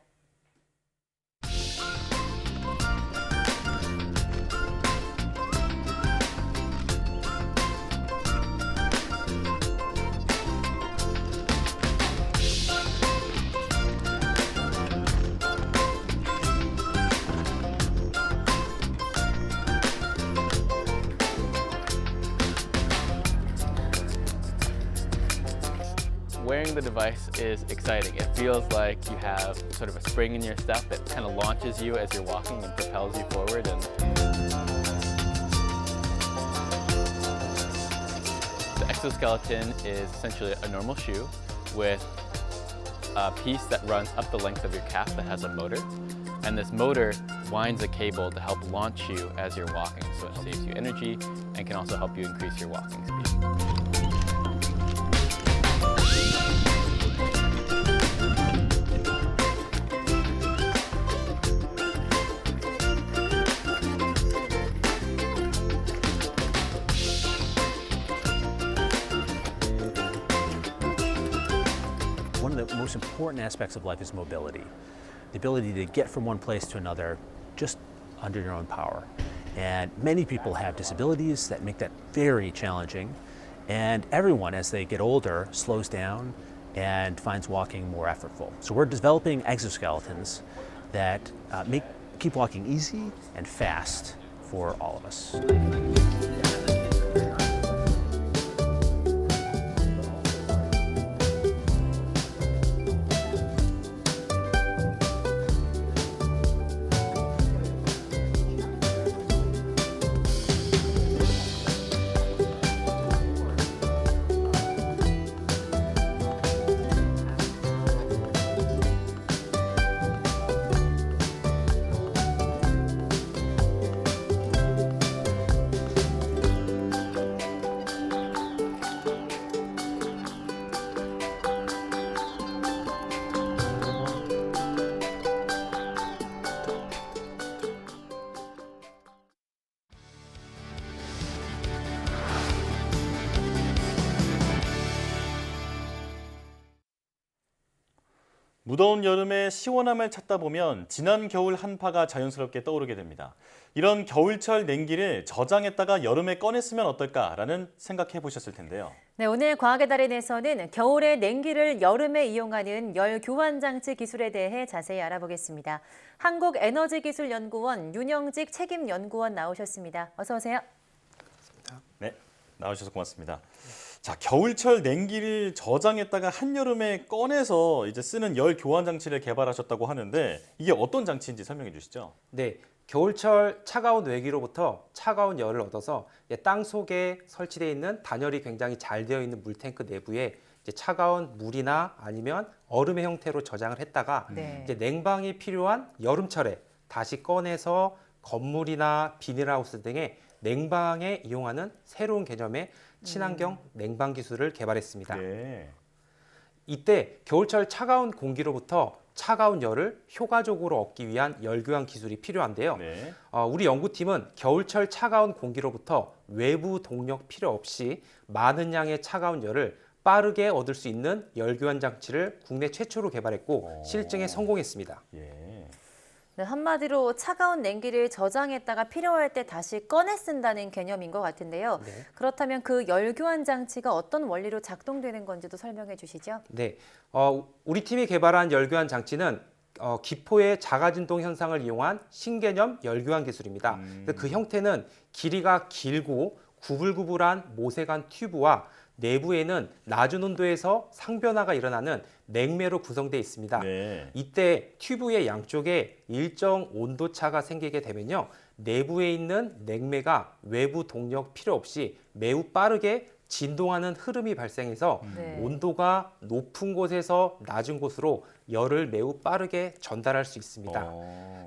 S26: Wearing the device is exciting. It feels like you have sort of a spring in your step that kind of launches you as you're walking and propels you forward. And the exoskeleton is essentially a normal shoe with a piece that runs up the length of your calf that has a motor. And this motor winds a cable to help launch you as you're walking, so it saves you energy and can also help you increase your walking speed.
S3: One of the most important aspects of life is mobility. The ability to get from one place to another just under your own power. And many people have disabilities that make that very challenging. And everyone, as they get older, slows down and finds walking more effortful. So we're developing exoskeletons that keep walking easy and fast for all of us.
S1: 무더운 여름에 시원함을 찾다 보면 지난 겨울 한파가 자연스럽게 떠오르게 됩니다. 이런 겨울철 냉기를 저장했다가 여름에 꺼냈으면 어떨까라는 생각해 보셨을 텐데요.
S2: 네, 오늘 과학의 달인에서는 겨울의 냉기를 여름에 이용하는 열 교환 장치 기술에 대해 자세히 알아보겠습니다. 한국에너지기술연구원 윤영직 책임연구원 나오셨습니다. 어서 오세요.
S1: 네, 나오셔서 고맙습니다. 자, 겨울철 냉기를 저장했다가 한여름에 꺼내서 이제 쓰는 열 교환 장치를 개발하셨다고 하는데 이게 어떤 장치인지 설명해 주시죠.
S4: 네, 겨울철 차가운 외기로부터 차가운 열을 얻어서 땅 속에 설치되어 있는 단열이 굉장히 잘 되어 있는 물탱크 내부에 이제 차가운 물이나 아니면 얼음의 형태로 저장을 했다가 이제 냉방이 필요한 여름철에 다시 꺼내서 건물이나 비닐하우스 등의 냉방에 이용하는 새로운 개념의 친환경 냉방 기술을 개발했습니다.
S1: 네.
S4: 이때 겨울철 차가운 공기로부터 차가운 열을 효과적으로 얻기 위한 열교환 기술이 필요한데요.
S1: 네.
S4: 우리 연구팀은 겨울철 차가운 공기로부터 외부 동력 필요 없이 많은 양의 차가운 열을 빠르게 얻을 수 있는 열교환 장치를 국내 최초로 개발했고 실증에 성공했습니다.
S1: 예.
S2: 네, 한마디로 차가운 냉기를 저장했다가 필요할 때 다시 꺼내 쓴다는 개념인 것 같은데요.
S4: 네.
S2: 그렇다면 그 열교환 장치가 어떤 원리로 작동되는 건지도 설명해 주시죠.
S4: 네, 우리 팀이 개발한 열교환 장치는 기포의 자가진동 현상을 이용한 신개념 열교환 기술입니다. 그 형태는 길이가 길고 구불구불한 모세관 튜브와 내부에는 낮은 온도에서 상변화가 일어나는 냉매로 구성되어 있습니다.
S1: 네.
S4: 이때 튜브의 양쪽에 일정 온도차가 생기게 되면요. 내부에 있는 냉매가 외부 동력 필요 없이 매우 빠르게 진동하는 흐름이 발생해서 온도가 높은 곳에서 낮은 곳으로 열을 매우 빠르게 전달할 수 있습니다.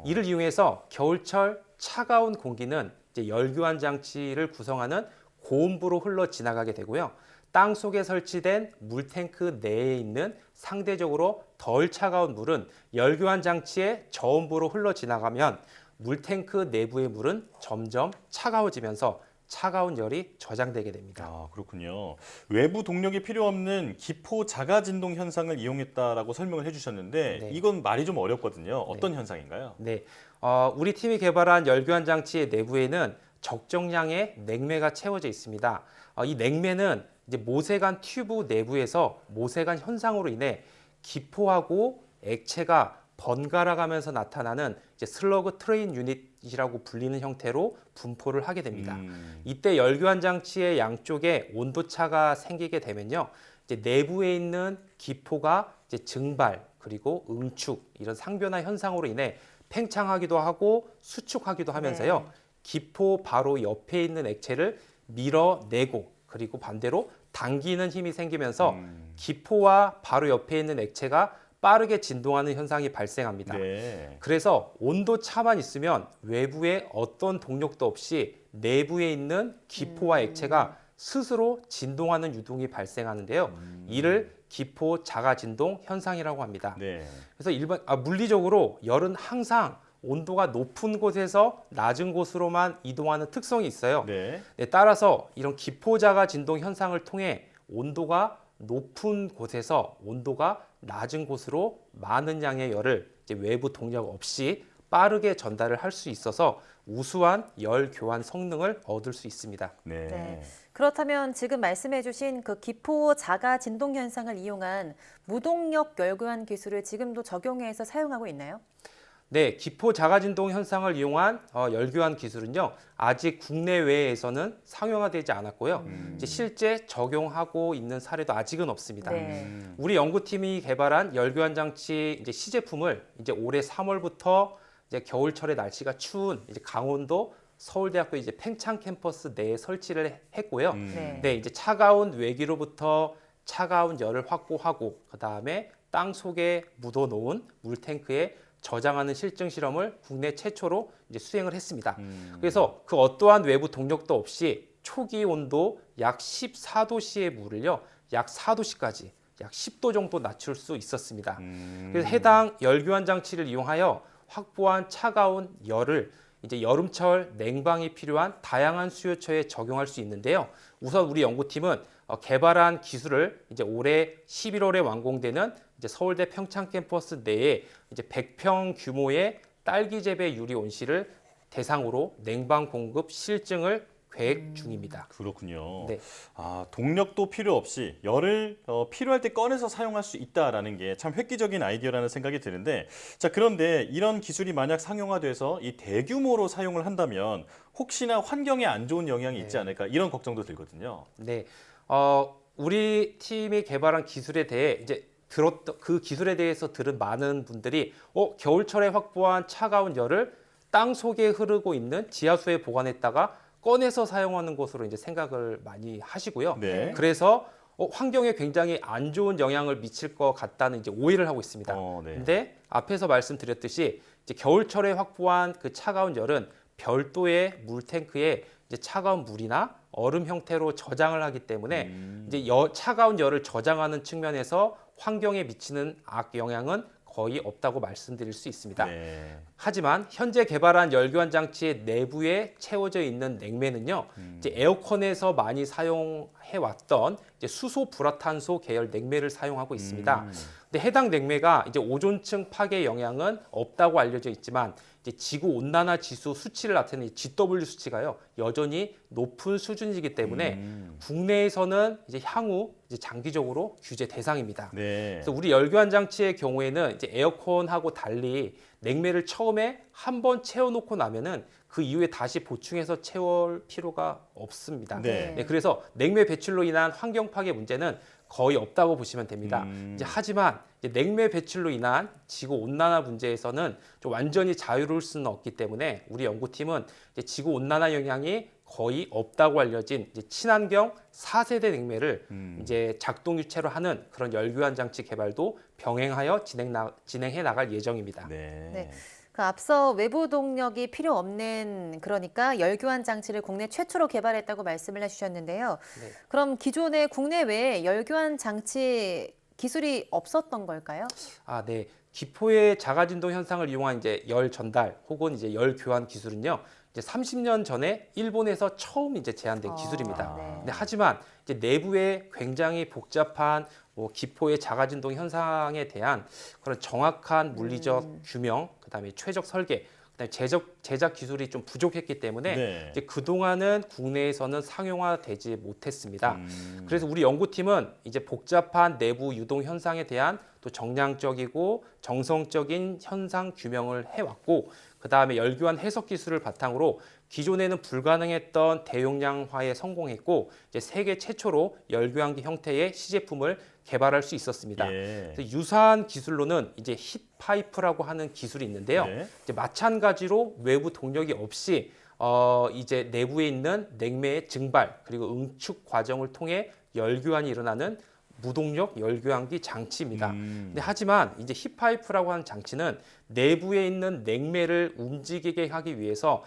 S4: 이를 이용해서 겨울철 차가운 공기는 이제 열교환 장치를 구성하는 고온부로 흘러 지나가게 되고요. 땅 속에 설치된 물탱크 내에 있는 상대적으로 덜 차가운 물은 열교환 장치의 저온부로 흘러 지나가면 물탱크 내부의 물은 점점 차가워지면서 차가운 열이 저장되게 됩니다.
S1: 아, 그렇군요. 외부 동력이 필요 없는 기포 자가진동 현상을 이용했다라고 설명을 해주셨는데 이건 말이 좀 어렵거든요. 어떤 현상인가요?
S4: 네, 우리 팀이 개발한 열교환 장치의 내부에는 적정량의 냉매가 채워져 있습니다. 이 냉매는 이제 모세관 튜브 내부에서 모세관 현상으로 인해 기포하고 액체가 번갈아 가면서 나타나는 이제 슬러그 트레인 유닛이라고 불리는 형태로 분포를 하게 됩니다. 이때 열교환 장치의 양쪽에 온도차가 생기게 되면요. 이제 내부에 있는 기포가 이제 증발 그리고 응축 이런 상변화 현상으로 인해 팽창하기도 하고 수축하기도 하면서요. 기포 바로 옆에 있는 액체를 밀어내고 그리고 반대로 당기는 힘이 생기면서 기포와 바로 옆에 있는 액체가 빠르게 진동하는 현상이 발생합니다.
S1: 네.
S4: 그래서 온도 차만 있으면 외부에 어떤 동력도 없이 내부에 있는 기포와 액체가 스스로 진동하는 유동이 발생하는데요. 이를 기포 자가 진동 현상이라고 합니다.
S1: 네.
S4: 그래서 물리적으로 열은 항상 온도가 높은 곳에서 낮은 곳으로만 이동하는 특성이 있어요.
S1: 네.
S4: 네, 따라서 이런 기포 자가 진동 현상을 통해 온도가 높은 곳에서 온도가 낮은 곳으로 많은 양의 열을 이제 외부 동력 없이 빠르게 전달을 할 수 있어서 우수한 열 교환 성능을 얻을 수 있습니다.
S1: 네.
S2: 네. 그렇다면 지금 말씀해주신 그 기포 자가 진동 현상을 이용한 무동력 열 교환 기술을 지금도 적용해서 사용하고 있나요?
S4: 네, 기포 자가진동 현상을 이용한 열교환 기술은요, 아직 국내외에서는 상용화되지 않았고요. 이제 실제 적용하고 있는 사례도 아직은 없습니다.
S2: 네.
S4: 우리 연구팀이 개발한 열교환 장치 이제 시제품을 이제 올해 3월부터 이제 겨울철에 날씨가 추운 이제 강원도 서울대학교 이제 팽창 캠퍼스 내에 설치를 했고요. 네, 이제 차가운 외기로부터 차가운 열을 확보하고 그 다음에 땅 속에 묻어놓은 물탱크에 저장하는 실증 실험을 국내 최초로 이제 수행을 했습니다. 그래서 그 어떠한 외부 동력도 없이 초기 온도 약 14도씨의 물을요, 약 4도씨까지 약 10도 정도 낮출 수 있었습니다. 그래서 해당 열교환 장치를 이용하여 확보한 차가운 열을 이제 여름철 냉방이 필요한 다양한 수요처에 적용할 수 있는데요. 우선 우리 연구팀은 개발한 기술을 이제 올해 11월에 완공되는 이제 서울대 평창 캠퍼스 내에 이제 100평 규모의 딸기 재배 유리 온실을 대상으로 냉방 공급 실증을 계획 중입니다.
S1: 그렇군요.
S4: 네.
S1: 아, 동력도 필요 없이 열을 필요할 때 꺼내서 사용할 수 있다라는 게 참 획기적인 아이디어라는 생각이 드는데, 자, 그런데 이런 기술이 만약 상용화돼서 이 대규모로 사용을 한다면 혹시나 환경에 안 좋은 영향이 있지 않을까 이런 걱정도 들거든요.
S4: 네. 우리 팀이 개발한 기술에 대해 이제 그 기술에 대해서 들은 많은 분들이 겨울철에 확보한 차가운 열을 땅 속에 흐르고 있는 지하수에 보관했다가 꺼내서 사용하는 것으로 이제 생각을 많이 하시고요.
S1: 네.
S4: 그래서 환경에 굉장히 안 좋은 영향을 미칠 것 같다는 이제 오해를 하고 있습니다.
S1: 네.
S4: 근데 앞에서 말씀드렸듯이 이제 겨울철에 확보한 그 차가운 열은 별도의 물탱크에 이제 차가운 물이나 얼음 형태로 저장을 하기 때문에 이제 차가운 열을 저장하는 측면에서 환경에 미치는 악영향은 거의 없다고 말씀드릴 수 있습니다.
S1: 네.
S4: 하지만 현재 개발한 열교환 장치의 내부에 채워져 있는 냉매는요, 이제 에어컨에서 많이 사용해 왔던 이제 수소 불화탄소 계열 냉매를 사용하고 있습니다. 근데 해당 냉매가 이제 오존층 파괴 영향은 없다고 알려져 있지만 이제 지구 온난화 지수 수치를 나타내는 GW 수치가요, 여전히 높은 수준이기 때문에 국내에서는 이제 향후 이제 장기적으로 규제 대상입니다.
S1: 네.
S4: 그래서 우리 열교환 장치의 경우에는 이제 에어컨하고 달리 냉매를 처음에 한 번 채워놓고 나면은 그 이후에 다시 보충해서 채울 필요가 없습니다.
S1: 네.
S4: 네, 그래서 냉매 배출로 인한 환경 파괴 문제는 거의 없다고 보시면 됩니다. 이제 하지만 이제 냉매 배출로 인한 지구 온난화 문제에서는 좀 완전히 자유로울 수는 없기 때문에 우리 연구팀은 이제 지구 온난화 영향이 거의 없다고 알려진 이제 친환경 4세대 냉매를 이제 작동 유체로 하는 그런 열교환 장치 개발도 병행하여 진행해 나갈 예정입니다.
S2: 네. 그 앞서 외부 동력이 필요 없는, 그러니까 열교환 장치를 국내 최초로 개발했다고 말씀을 해주셨는데요.
S4: 네.
S2: 그럼 기존에 국내외에 열교환 장치 기술이 없었던 걸까요?
S4: 아, 네. 기포의 자가진동 현상을 이용한 이제 열 전달 혹은 이제 열 교환 기술은요, 이제 30년 전에 일본에서 처음 이제 제안된 기술입니다.
S2: 네.
S4: 근데 하지만 이제 내부에 굉장히 복잡한 기포의 자가진동 현상에 대한 그런 정확한 물리적 규명, 그다음에 최적 설계, 그다음에 제작 기술이 좀 부족했기 때문에
S1: 네.
S4: 이제 그동안은 국내에서는 상용화되지 못했습니다. 그래서 우리 연구팀은 이제 복잡한 내부 유동 현상에 대한 또 정량적이고 정성적인 현상 규명을 해왔고, 그다음에 열교환 해석 기술을 바탕으로 기존에는 불가능했던 대용량화에 성공했고, 이제 세계 최초로 열교환기 형태의 시제품을 개발할 수 있었습니다.
S1: 예.
S4: 그래서 유사한 기술로는 이제 힛 파이프라고 하는 기술이 있는데요.
S1: 네.
S4: 이제 마찬가지로 외부 동력이 없이 이제 내부에 있는 냉매의 증발 그리고 응축 과정을 통해 열교환이 일어나는 무동력 열교환기 장치입니다. 근데 하지만 이제 힙파이프라고 하는 장치는 내부에 있는 냉매를 움직이게 하기 위해서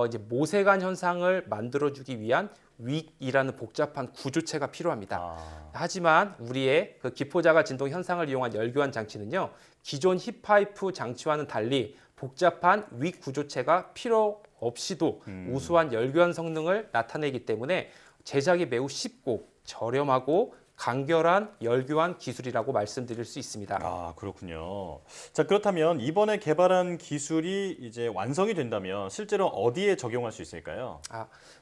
S4: 이제 모세관 현상을 만들어주기 위한 윅이라는 복잡한 구조체가 필요합니다. 하지만 우리의 그 기포자가 진동 현상을 이용한 열교환 장치는요, 기존 힙파이프 장치와는 달리 복잡한 윅 구조체가 필요 없이도 우수한 열교환 성능을 나타내기 때문에 제작이 매우 쉽고 저렴하고 간결한 열교환 기술이라고 말씀드릴 수 있습니다.
S1: 아, 그렇군요. 자, 그렇다면 이번에 개발한 기술이 이제 완성이 된다면 실제로 어디에 적용할 수 있을까요?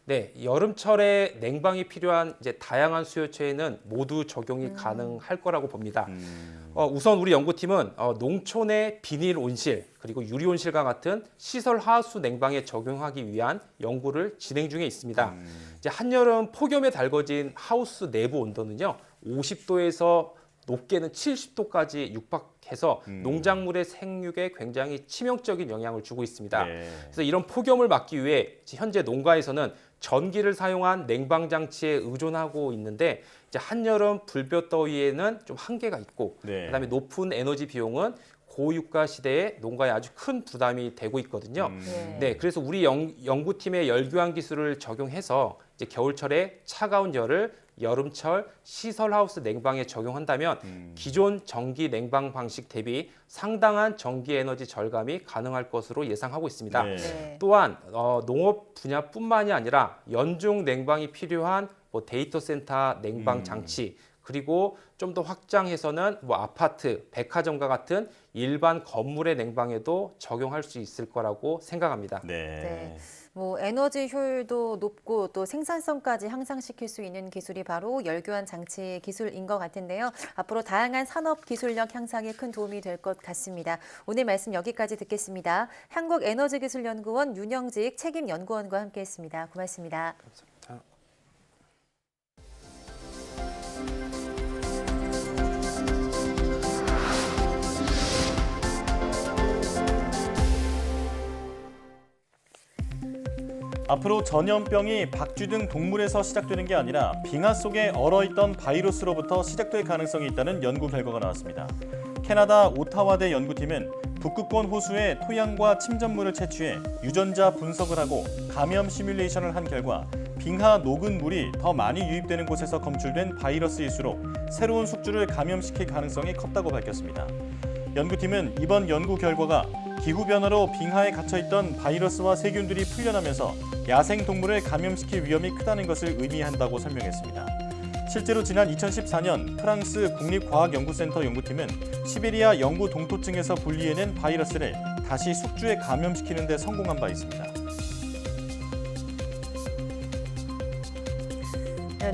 S4: 네, 여름철에 냉방이 필요한 이제 다양한 수요처에는 모두 적용이 가능할 거라고 봅니다. 우선 우리 연구팀은 농촌의 비닐 온실 그리고 유리 온실과 같은 시설 하우스 냉방에 적용하기 위한 연구를 진행 중에 있습니다. 이제 한여름 폭염에 달궈진 하우스 내부 온도는요, 50도에서 높게는 70도까지 육박해서 농작물의 생육에 굉장히 치명적인 영향을 주고 있습니다. 그래서 이런 폭염을 막기 위해 현재 농가에서는 전기를 사용한 냉방 장치에 의존하고 있는데 이제 한여름 불볕더위에는 좀 한계가 있고 그다음에 높은 에너지 비용은 고유가 시대에 농가에 아주 큰 부담이 되고 있거든요. 네, 그래서 우리 연구팀의 열교환 기술을 적용해서 이제 겨울철에 차가운 열을 여름철 시설하우스 냉방에 적용한다면 기존 전기 냉방 방식 대비 상당한 전기 에너지 절감이 가능할 것으로 예상하고 있습니다. 또한 농업 분야뿐만이 아니라 연중 냉방이 필요한 데이터 센터 냉방 장치 그리고 좀 더 확장해서는 아파트, 백화점과 같은 일반 건물의 냉방에도 적용할 수 있을 거라고 생각합니다.
S2: 네. 에너지 효율도 높고 또 생산성까지 향상시킬 수 있는 기술이 바로 열교환 장치 기술인 것 같은데요. 앞으로 다양한 산업 기술력 향상에 큰 도움이 될 것 같습니다. 오늘 말씀 여기까지 듣겠습니다. 한국에너지기술연구원 윤영직 책임연구원과 함께했습니다. 고맙습니다.
S4: 감사합니다.
S1: 앞으로 전염병이 박쥐 등 동물에서 시작되는 게 아니라 빙하 속에 얼어있던 바이러스로부터 시작될 가능성이 있다는 연구 결과가 나왔습니다. 캐나다 오타와대 연구팀은 북극권 호수에 토양과 침전물을 채취해 유전자 분석을 하고 감염 시뮬레이션을 한 결과 빙하 녹은 물이 더 많이 유입되는 곳에서 검출된 바이러스일수록 새로운 숙주를 감염시킬 가능성이 컸다고 밝혔습니다. 연구팀은 이번 연구 결과가 기후변화로 빙하에 갇혀있던 바이러스와 세균들이 풀려나면서 야생동물을 감염시킬 위험이 크다는 것을 의미한다고 설명했습니다. 실제로 지난 2014년 프랑스 국립과학연구센터 연구팀은 시베리아 영구 동토층에서 분리해낸 바이러스를 다시 숙주에 감염시키는 데 성공한 바 있습니다.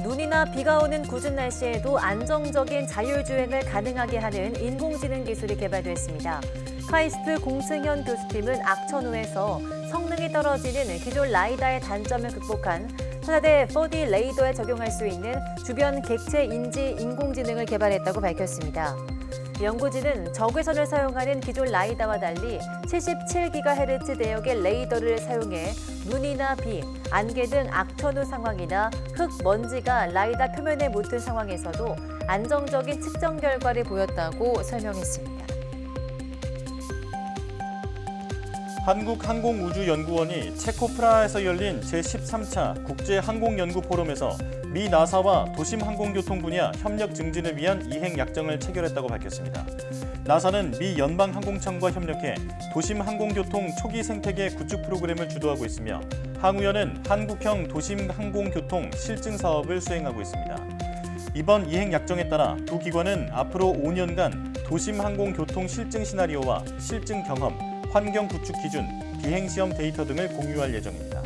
S2: 눈이나 비가 오는 궂은 날씨에도 안정적인 자율주행을 가능하게 하는 인공지능 기술이 개발됐습니다. 카이스트 공승현 교수팀은 악천후에서 성능이 떨어지는 기존 라이다의 단점을 극복한 차세대 4D 레이더에 적용할 수 있는 주변 객체 인지 인공지능을 개발했다고 밝혔습니다. 연구진은 적외선을 사용하는 기존 라이다와 달리 77GHz 대역의 레이더를 사용해 눈이나 비, 안개 등 악천후 상황이나 흙, 먼지가 라이다 표면에 묻은 상황에서도 안정적인 측정 결과를 보였다고 설명했습니다.
S1: 한국항공우주연구원이 체코 프라하에서 열린 제13차 국제항공연구포럼에서 미 나사와 도심항공교통 분야 협력 증진을 위한 이행 약정을 체결했다고 밝혔습니다. 나사는 미 연방항공청과 협력해 도심항공교통 초기 생태계 구축 프로그램을 주도하고 있으며 항우연은 한국형 도심항공교통 실증 사업을 수행하고 있습니다. 이번 이행 약정에 따라 두 기관은 앞으로 5년간 도심항공교통 실증 시나리오와 실증 경험, 환경 구축 기준, 비행시험 데이터 등을 공유할 예정입니다.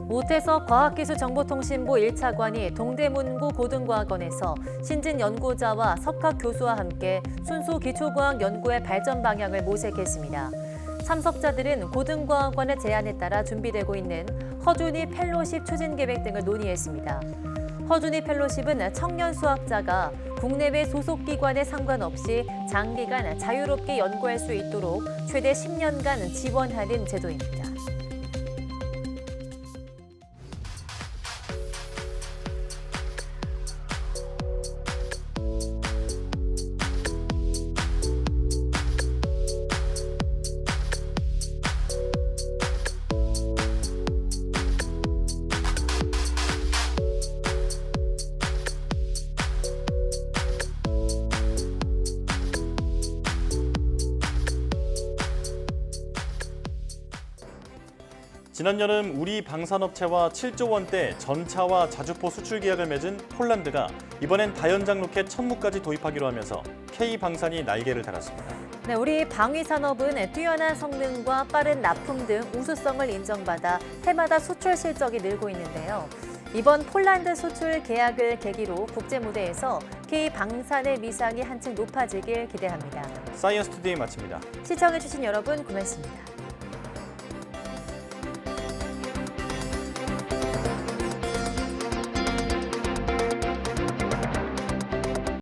S2: 오태석 과학기술정보통신부 1차관이 동대문구 고등과학원에서 신진 연구자와 석학 교수와 함께 순수 기초과학 연구의 발전 방향을 모색했습니다. 참석자들은 고등과학원의 제안에 따라 준비되고 있는 허준이 펠로십 추진 계획 등을 논의했습니다. 허준이 펠로십은 청년 수학자가 국내외 소속 기관에 상관없이 장기간 자유롭게 연구할 수 있도록 최대 10년간 지원하는 제도입니다.
S1: 지난 여름 우리 방산업체와 7조 원대 전차와 자주포 수출 계약을 맺은 폴란드가 이번엔 다연장 로켓 천무까지 도입하기로 하면서 K방산이 날개를 달았습니다.
S2: 네, 우리 방위산업은 뛰어난 성능과 빠른 납품 등 우수성을 인정받아 해마다 수출 실적이 늘고 있는데요. 이번 폴란드 수출 계약을 계기로 국제 무대에서 K방산의 위상이 한층 높아지길 기대합니다.
S1: 사이언스 투데이 마칩니다.
S2: 시청해주신 여러분 고맙습니다.